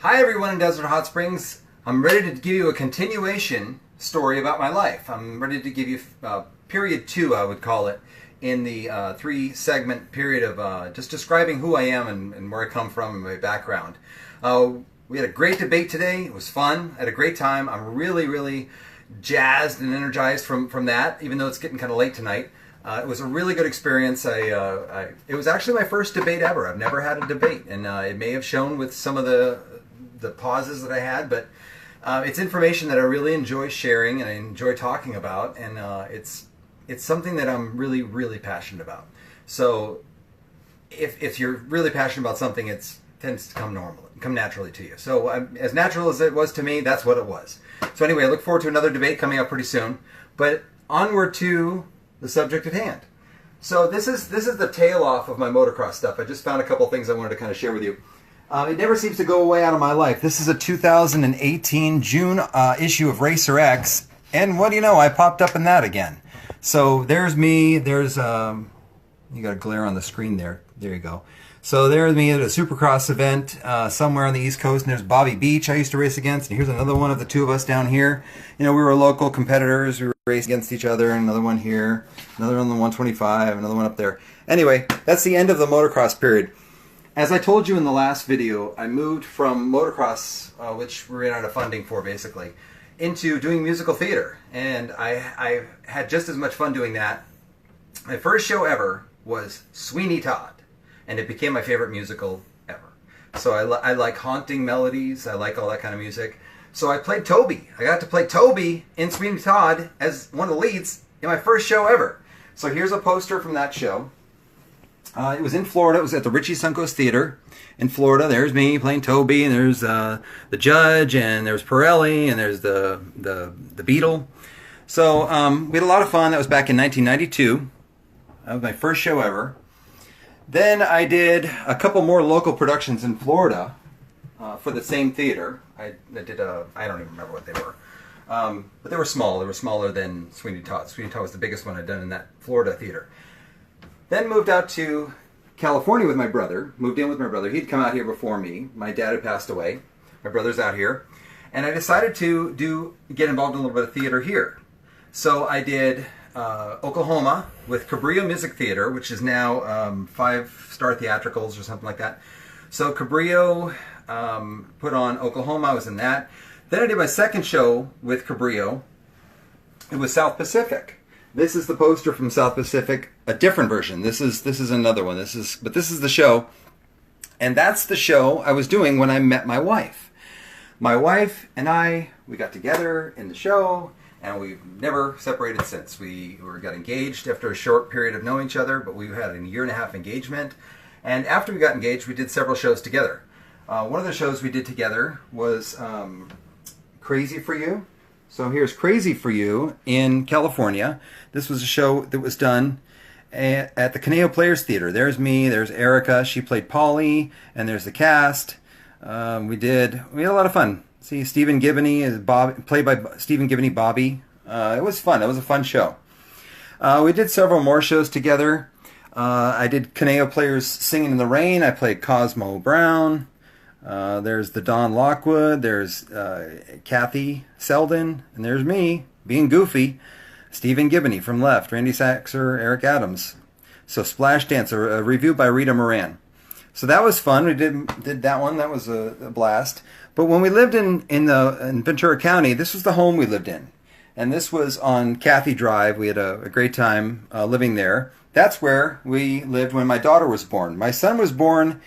Hi everyone in Desert Hot Springs. I'm ready to give you a continuation story about my life. I'm ready to give you period 2, I would call it, in the 3-segment period of just describing who I am and where I come from and my background. We had a great debate today. It was fun. I had a great time. I'm really jazzed and energized from that, even though it's getting kind of late tonight. It was a really good experience. It was actually my first debate ever. I've never had a debate, and it may have shown with some of the pauses that I had, but it's information that I really enjoy sharing and I enjoy talking about, and it's something that I'm really passionate about. So if you're really passionate about something, it tends to come naturally to you. So as natural as it was to me, that's what it was. So anyway, I look forward to another debate coming up pretty soon, but onward to the subject at hand. So this is the tail off of my motocross stuff. I just found a couple things I wanted to kind of share with you. It never seems to go away out of my life. This is a 2018 June issue of Racer X, and what do you know, I popped up in that again. So there's me, there's, you got a glare on the screen there, there you go. So there's me at a Supercross event somewhere on the East Coast, and there's Bobby Beach I used to race against, and here's another one of the two of us down here. You know, we were local competitors, we raced against each other, and another one here, another on the 125, another one up there. Anyway, that's the end of the motocross period. As I told you in the last video, I moved from motocross, which we ran out of funding for basically, into doing musical theater. And I had just as much fun doing that. My first show ever was Sweeney Todd, and it became my favorite musical ever. So I like haunting melodies, I like all that kind of music. So I played Toby. I got to play Toby in Sweeney Todd as one of the leads in my first show ever. So here's a poster from that show. It was in Florida. It was at the Richie Suncoast Theater in Florida. There's me playing Toby, and there's the Judge, and there's Pirelli, and there's the Beetle. So we had a lot of fun. That was back in 1992. That was my first show ever. Then I did a couple more local productions in Florida for the same theater. I did I don't even remember what they were, but they were small. They were smaller than Sweeney Todd. Sweeney Todd was the biggest one I'd done in that Florida theater. Then moved out to California with my brother, moved in with my brother. He'd come out here before me. My dad had passed away. My brother's out here. And I decided to get involved in a little bit of theater here. So I did Oklahoma with Cabrillo Music Theater, which is now 5-star theatricals or something like that. So Cabrillo put on Oklahoma. I was in that. Then I did my second show with Cabrillo. It was South Pacific. This is the poster from South Pacific, a different version. This is another one. This is the show. And that's the show I was doing when I met my wife. My wife and we got together in the show, and we've never separated since. We got engaged after a short period of knowing each other, but we had a 1.5-year engagement. And after we got engaged, we did several shows together. One of the shows we did together was Crazy for You. So here's Crazy for You in California. This was a show that was done at the Caneo Players Theater. There's me, there's Erica, she played Polly, and there's the cast. We had a lot of fun. See, Stephen Gibney is played by Stephen Gibney, Bobby. It was fun. It was a fun show. We did several more shows together. I did Caneo Players Singing in the Rain. I played Cosmo Brown. There's the Don Lockwood, there's Kathy Selden, and there's me, being goofy, Stephen Gibney from left, Randy Saxer, Eric Adams. So Splash Dance, a review by Rita Moran. So that was fun. We did that one. That was a blast. But when we lived in Ventura County, this was the home we lived in. And this was on Cathy Drive. We had a great time living there. That's where we lived when my daughter was born. My son was born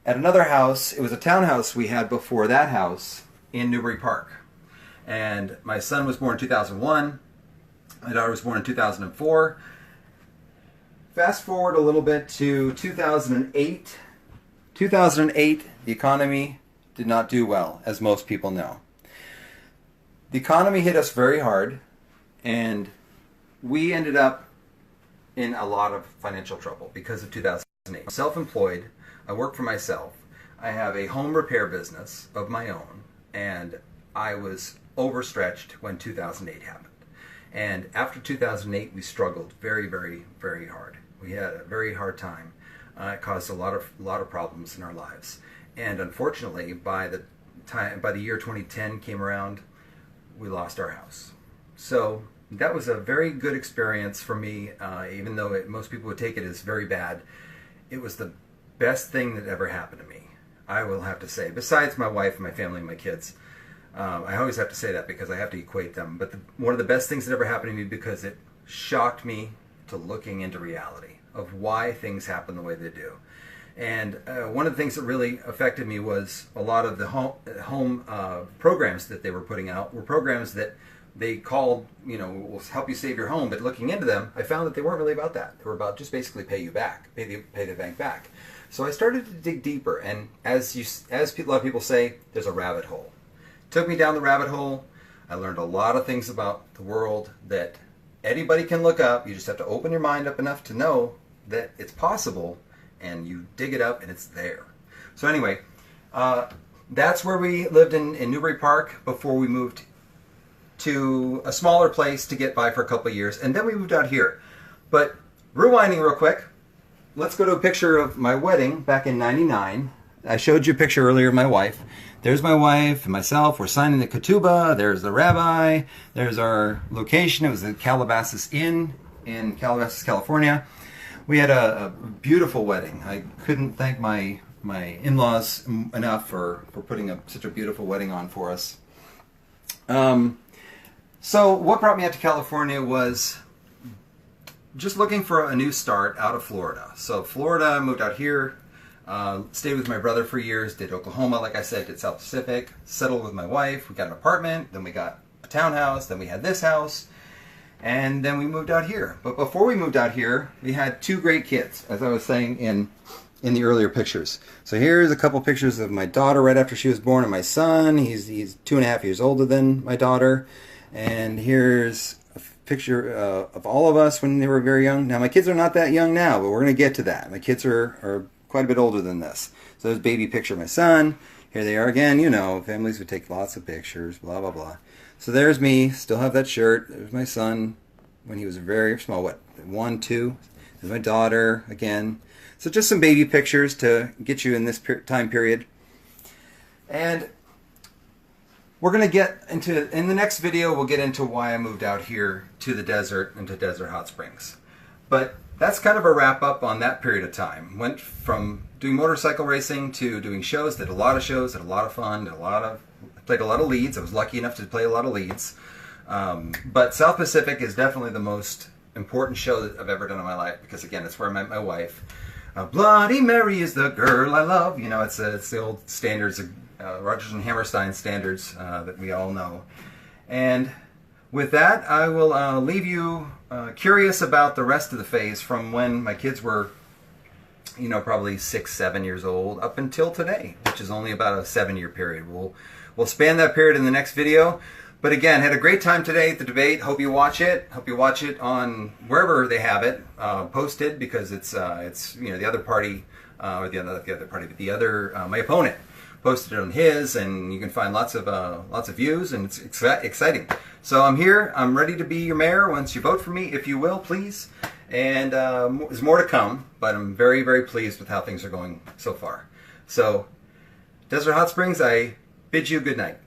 at another house. It was a townhouse we had before that house in Newbury Park. And my son was born in 2001. My daughter was born in 2004. Fast forward a little bit to 2008. 2008, the economy did not do well, as most people know. The economy hit us very hard, and we ended up in a lot of financial trouble because of 2008. Self-employed, I work for myself. I have a home repair business of my own, and I was overstretched when 2008 happened. And after 2008, we struggled very hard. We had a very hard time. It caused a lot of problems in our lives. And unfortunately, by the by the year 2010 came around, we lost our house. So that was a very good experience for me, even though most people would take it as very bad. It was the best thing that ever happened to me, I will have to say, besides my wife and my family and my kids. I always have to say that because I have to equate them. But one of the best things that ever happened to me, because it shocked me to looking into reality of why things happen the way they do. And one of the things that really affected me was a lot of the home programs that they were putting out were programs that they called, will help you save your home. But looking into them, I found that they weren't really about that. They were about just basically pay you back, pay the bank back. So I started to dig deeper. And as a lot of people say, there's a rabbit hole. Took me down the rabbit hole. I learned a lot of things about the world that anybody can look up. You just have to open your mind up enough to know that it's possible, and you dig it up and it's there. So anyway, that's where we lived in Newbury Park before we moved to a smaller place to get by for a couple of years, and then we moved out here. But rewinding real quick, let's go to a picture of my wedding back in '99. I showed you a picture earlier of my wife. There's my wife and myself. We're signing the ketubah. There's the rabbi. There's our location. It was the Calabasas Inn in Calabasas, California. We had a beautiful wedding. I couldn't thank my in-laws enough for putting such a beautiful wedding on for us. So what brought me out to California was just looking for a new start out of Florida. So Florida, moved out here. Stayed with my brother for years, did Oklahoma, like I said, did South Pacific, settled with my wife, we got an apartment, then we got a townhouse, then we had this house, and then we moved out here. But before we moved out here, we had two great kids, as I was saying in the earlier pictures. So here's a couple pictures of my daughter right after she was born, and my son. He's 2.5 years older than my daughter. And here's a picture of all of us when they were very young. Now my kids are not that young now, but we're going to get to that. My kids are quite a bit older than this. So there's a baby picture of my son. Here they are again. Families would take lots of pictures, blah, blah, blah. So there's me, still have that shirt. There's my son when he was very small, 1, 2. There's my daughter again. So just some baby pictures to get you in this time period. And we're going to get into, in the next video, we'll get into why I moved out here to the desert and to Desert Hot Springs. But that's kind of a wrap up on that period of time. Went from doing motorcycle racing to doing shows, did a lot of shows, had a lot of fun, played a lot of leads. I was lucky enough to play a lot of leads. But South Pacific is definitely the most important show that I've ever done in my life, because again, it's where I met my wife. Bloody Mary is the girl I love. It's the old standards, Rodgers and Hammerstein standards that we all know. And with that, I will leave you curious about the rest of the phase from when my kids were, probably 6, 7 years old up until today, which is only about a 7-year period. We'll span that period in the next video. But again, had a great time today at the debate. Hope you watch it. Hope you watch it on wherever they have it posted, because it's the other party or the other my opponent posted it on his, and you can find lots of views, and it's exciting. So I'm here. I'm ready to be your mayor once you vote for me, if you will, please. And there's more to come, but I'm very, very pleased with how things are going so far. So, Desert Hot Springs, I bid you good night.